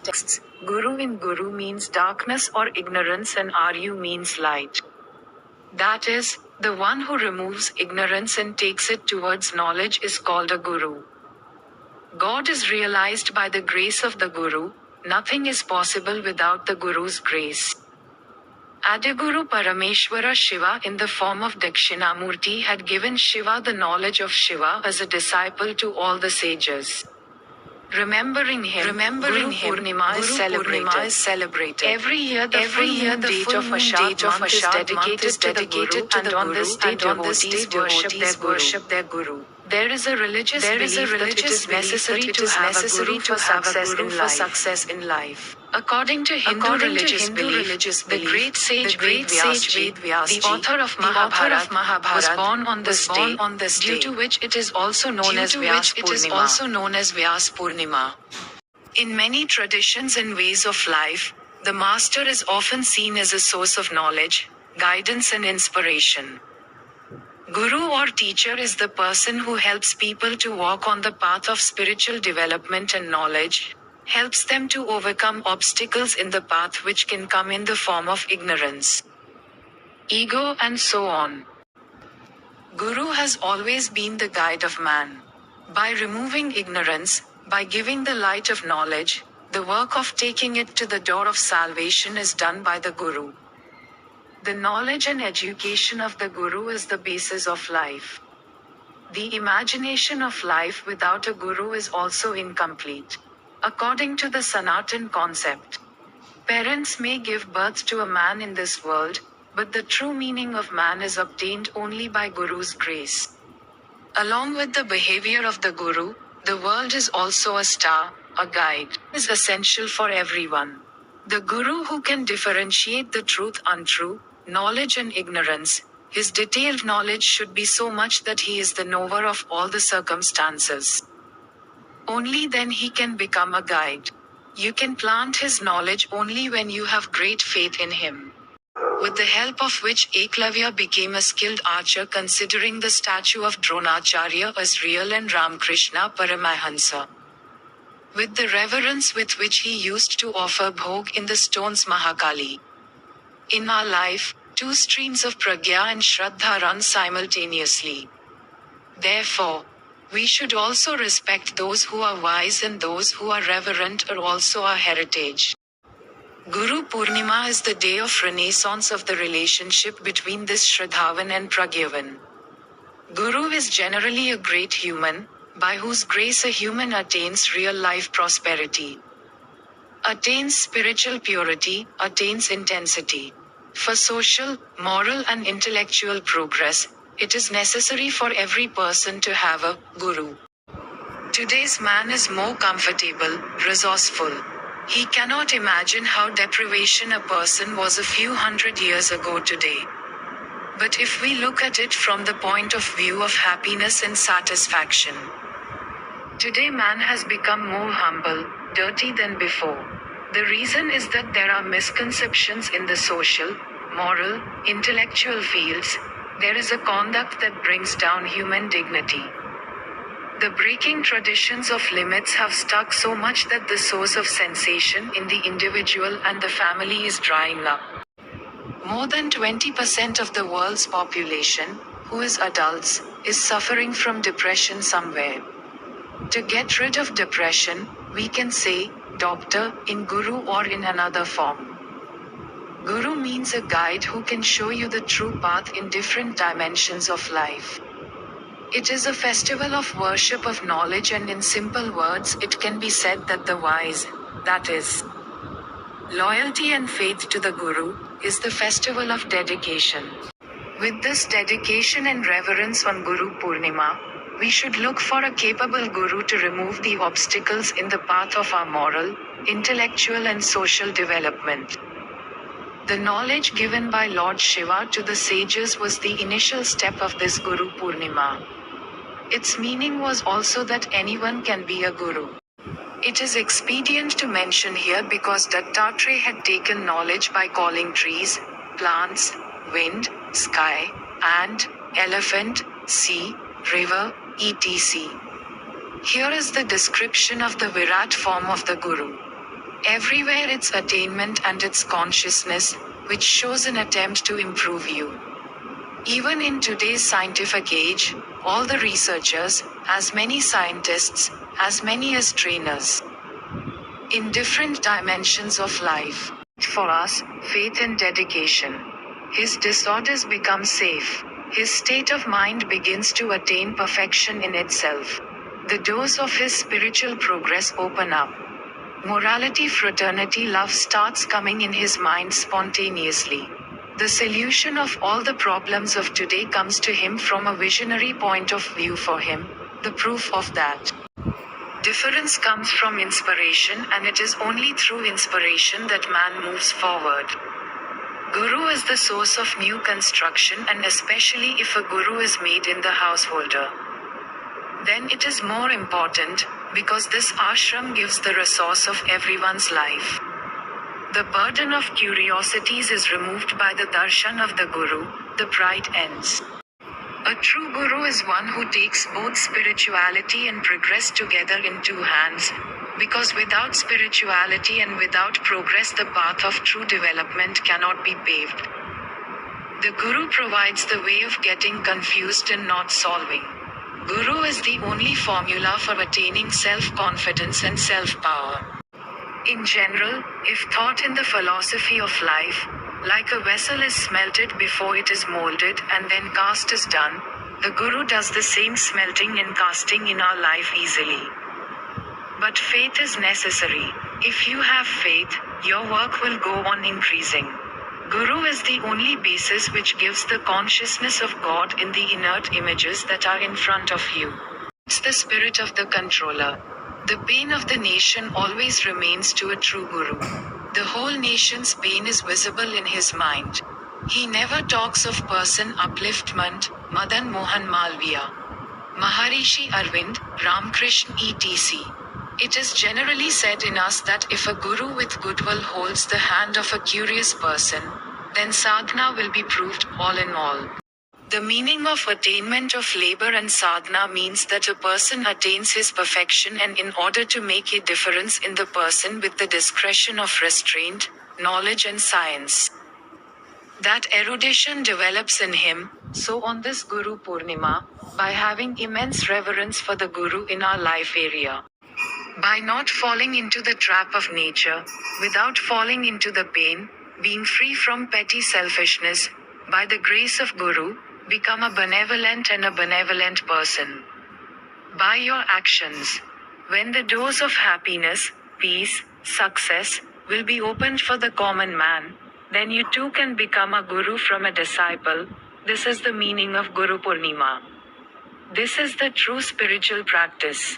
Texts. Guru in Guru means darkness or ignorance and Aryu means light. That is, the one who removes ignorance and takes it towards knowledge is called a Guru. God is realized by the grace of the Guru. Nothing is possible without the Guru's grace. Adiguru Parameshwara Shiva in the form of Dakshinamurti had given Shiva the knowledge of Shiva as a disciple to all the sages. Remembering him, Guru Purnima is celebrated. Every year the full moon date of Ashad month is dedicated to the Guru, and on this day devotees worship their Guru. There is a religious belief that it is necessary to have a Guru for success in life. According to Hindu religious belief, the great sage Ved Vyasji, the author of Mahabharata, was born on this day, due to which it is also known as Vyas Purnima. In many traditions and ways of life, the master is often seen as a source of knowledge, guidance and inspiration. Guru or teacher is the person who helps people to walk on the path of spiritual development and knowledge, helps them to overcome obstacles in the path which can come in the form of ignorance, ego and so on. Guru has always been the guide of man. By removing ignorance, by giving the light of knowledge, the work of taking it to the door of salvation is done by the Guru. The knowledge and education of the Guru is the basis of life. The imagination of life without a Guru is also incomplete. According to the Sanatan concept, parents may give birth to a man in this world, but the true meaning of man is obtained only by Guru's grace. Along with the behavior of the Guru, the world is also a star, a guide, is essential for everyone. The Guru who can differentiate the truth untrue, knowledge and ignorance, his detailed knowledge should be so much that he is the knower of all the circumstances. Only then he can become a guide. You can plant his knowledge only when you have great faith in him. With the help of which Eklavya became a skilled archer, considering the statue of Dronacharya as real and Ramakrishna Paramahansa. With the reverence with which he used to offer bhog in the stones Mahakali. In our life, two streams of pragya and shraddha run simultaneously. Therefore, we should also respect those who are wise, and those who are reverent are also our heritage. Guru Purnima is the day of renaissance of the relationship between this Shraddhavan and Pragyavan. Guru is generally a great human, by whose grace a human attains real life prosperity, attains spiritual purity, attains intensity. For social, moral and intellectual progress, it is necessary for every person to have a Guru. Today's man is more comfortable, resourceful. He cannot imagine how deprivation a person was a few hundred years ago today. But if we look at it from the point of view of happiness and satisfaction, today man has become more humble, dirty than before. The reason is that there are misconceptions in the social, moral, intellectual fields. There is a conduct that brings down human dignity. The breaking traditions of limits have stuck so much that the source of sensation in the individual and the family is drying up. More than 20% of the world's population, who is adults, is suffering from depression somewhere. To get rid of depression, we can say, doctor, in Guru or in another form. Guru means a guide who can show you the true path in different dimensions of life. It is a festival of worship of knowledge, and in simple words it can be said that the wise, that is, loyalty and faith to the Guru, is the festival of dedication. With this dedication and reverence on Guru Purnima, we should look for a capable Guru to remove the obstacles in the path of our moral, intellectual and social development. The knowledge given by Lord Shiva to the sages was the initial step of this Guru Purnima. Its meaning was also that anyone can be a Guru. It is expedient to mention here because Dattatreya had taken knowledge by calling trees, plants, wind, sky, ant, elephant, sea, river, etc. Here is the description of the Virat form of the Guru. Everywhere it's attainment and it's consciousness, which shows an attempt to improve you. Even in today's scientific age, all the researchers, as many scientists, as many as trainers, in different dimensions of life. For us, faith and dedication. His disorders become safe. His state of mind begins to attain perfection in itself. The doors of his spiritual progress open up. Morality, fraternity, love starts coming in his mind spontaneously. The solution of all the problems of today comes to him from a visionary point of view for him. The proof of that difference comes from inspiration, and it is only through inspiration that man moves forward. Guru is the source of new construction, and especially if a guru is made in the householder, then it is more important, because this ashram gives the resource of everyone's life. The burden of curiosities is removed by the darshan of the guru, the pride ends. A true guru is one who takes both spirituality and progress together in two hands, because without spirituality and without progress the path of true development cannot be paved. The guru provides the way of getting confused and not solving. Guru is the only formula for attaining self-confidence and self-power. In general, if thought in the philosophy of life, like a vessel is smelted before it is molded and then cast is done, the guru does the same smelting and casting in our life easily. But faith is necessary. If you have faith, your work will go on increasing. Guru is the only basis which gives the consciousness of God in the inert images that are in front of you. It's the spirit of the controller. The pain of the nation always remains to a true guru. The whole nation's pain is visible in his mind. He never talks of person upliftment, Madan Mohan Malviya, Maharishi Arvind, Ramkrishna etc. It is generally said in us that if a guru with goodwill holds the hand of a curious person, then sadhana will be proved, all in all. The meaning of attainment of labor and sadhana means that a person attains his perfection, and in order to make a difference in the person with the discretion of restraint, knowledge and science, that erudition develops in him. So on this Guru Purnima, by having immense reverence for the Guru in our life area, by not falling into the trap of nature, without falling into the pain, being free from petty selfishness, by the grace of Guru, become a benevolent person. By your actions, when the doors of happiness, peace, success, will be opened for the common man, then you too can become a guru from a disciple. This is the meaning of Guru Purnima. This is the true spiritual practice.